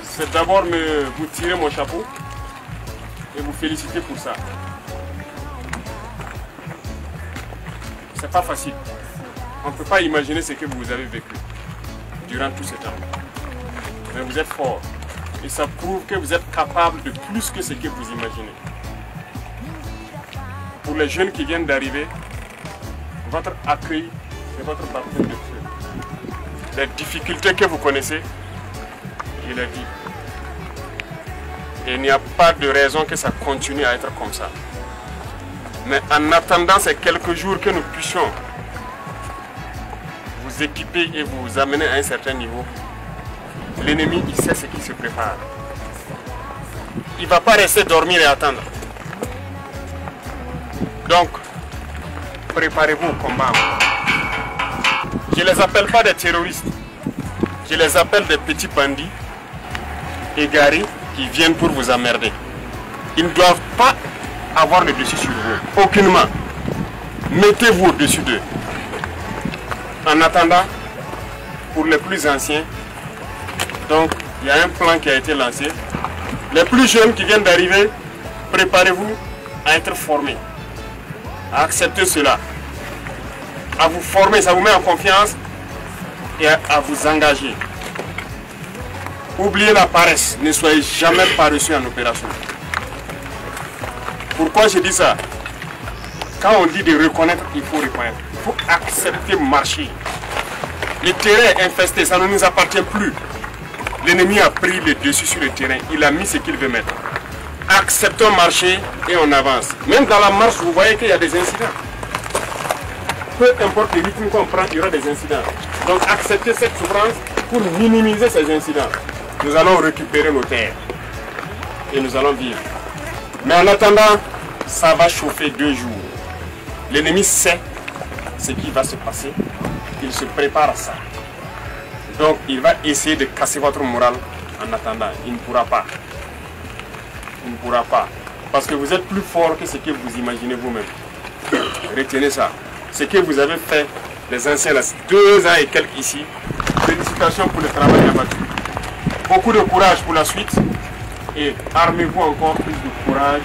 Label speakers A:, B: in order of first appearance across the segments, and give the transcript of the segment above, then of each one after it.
A: C'est d'abord vous tirer mon chapeau et vous féliciter pour ça. C'est pas facile. On ne peut pas imaginer ce que vous avez vécu durant tout ce temps. Mais vous êtes fort. Et ça prouve que vous êtes capable de plus que ce que vous imaginez. Pour les jeunes qui viennent d'arriver, votre accueil et votre baptême de feu. Les difficultés que vous connaissez, je l'ai dit. Et il n'y a pas de raison que ça continue à être comme ça. Mais en attendant ces quelques jours que nous puissions vous équiper et vous amener à un certain niveau, l'ennemi, il sait ce qui se prépare. Il ne va pas rester dormir et attendre. Donc, préparez-vous au combat. Je ne les appelle pas des terroristes. Je les appelle des petits bandits égarés qui viennent pour vous emmerder. Ils ne doivent pas avoir le dessus sur vous. Aucunement. Mettez-vous au-dessus d'eux. En attendant, pour les plus anciens, donc il y a un plan qui a été lancé. Les plus jeunes qui viennent d'arriver, préparez-vous à être formés, à accepter cela, à vous former, ça vous met en confiance et à vous engager. Oubliez la paresse, ne soyez jamais paresseux en opération. Pourquoi je dis ça? Quand on dit de reconnaître, il faut reconnaître. Il faut accepter marcher. Le terrain est infesté, ça ne nous appartient plus. L'ennemi a pris le dessus sur le terrain, il a mis ce qu'il veut mettre. Acceptons marcher et on avance. Même dans la marche, vous voyez qu'il y a des incidents. Peu importe le rythme qu'on prend, il y aura des incidents. Donc acceptez cette souffrance pour minimiser ces incidents. Nous allons récupérer nos terres et nous allons vivre. Mais en attendant, ça va chauffer 2 jours. L'ennemi sait ce qui va se passer. Il se prépare à ça. Donc il va essayer de casser votre morale en attendant. Il ne pourra pas. Il ne pourra pas. Parce que vous êtes plus fort que ce que vous imaginez vous-même. Retenez ça. Ce que vous avez fait, les anciens, 2 ans et quelques ici, félicitations pour le travail abattu. Beaucoup de courage pour la suite et armez-vous encore plus de courage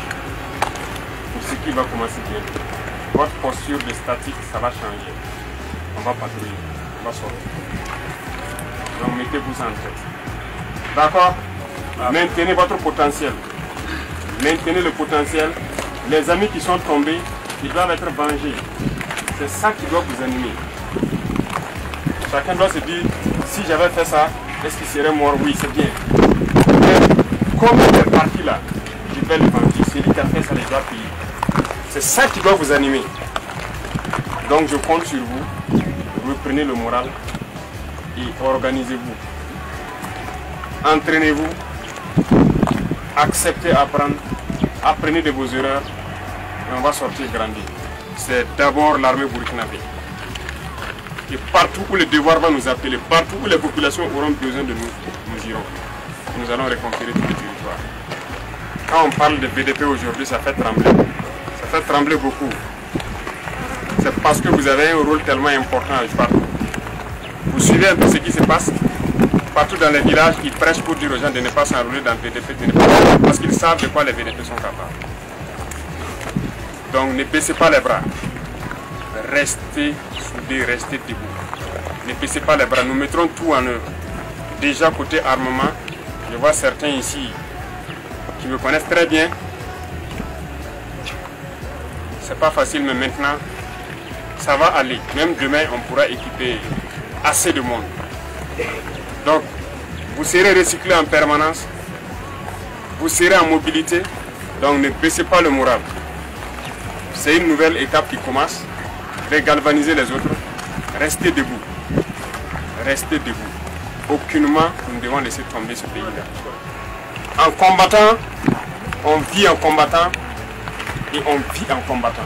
A: pour ce qui va commencer bientôt. Votre posture de statique, ça va changer. On va patrouiller, on va sortir. Donc mettez-vous en tête. D'accord? Maintenez votre potentiel. Maintenez le potentiel. Les amis qui sont tombés, ils doivent être vengés. C'est ça qui doit vous animer. Chacun doit se dire, si j'avais fait ça, est-ce qu'il serait mort? Oui, c'est bien. Mais comme il est parti là, je vais le venger. Celui qui a fait ça, il doit payer. C'est ça qui doit vous animer. Donc je compte sur vous. Reprenez le moral et organisez-vous. Entraînez-vous. Acceptez apprendre. Apprenez de vos erreurs. Et on va sortir grandi. C'est d'abord l'armée burkinabé. Et partout où le devoir va nous appeler, partout où les populations auront besoin de nous, nous irons. Nous allons reconquérir tout le territoire. Quand on parle de BDP aujourd'hui, ça fait trembler. Ça fait trembler beaucoup. C'est parce que vous avez un rôle tellement important à jouer. Vous suivez un peu ce qui se passe. Partout dans les villages, ils prêchent pour dire aux gens de ne pas s'enrôler dans le BDP, parce qu'ils savent de quoi les BDP sont capables. Donc ne baissez pas les bras. Restez soudés, restez debout. Ne baissez pas les bras, nous mettrons tout en œuvre. Déjà côté armement, je vois certains ici qui me connaissent très bien. C'est pas facile, mais maintenant, ça va aller. Même demain, on pourra équiper assez de monde. Donc, vous serez recyclés en permanence. Vous serez en mobilité. Donc, ne baissez pas le moral. C'est une nouvelle étape qui commence. De galvaniser les autres. Restez debout. Restez debout. Aucunement, nous devons laisser tomber ce pays-là. En combattant, on vit en combattant et on vit en combattant.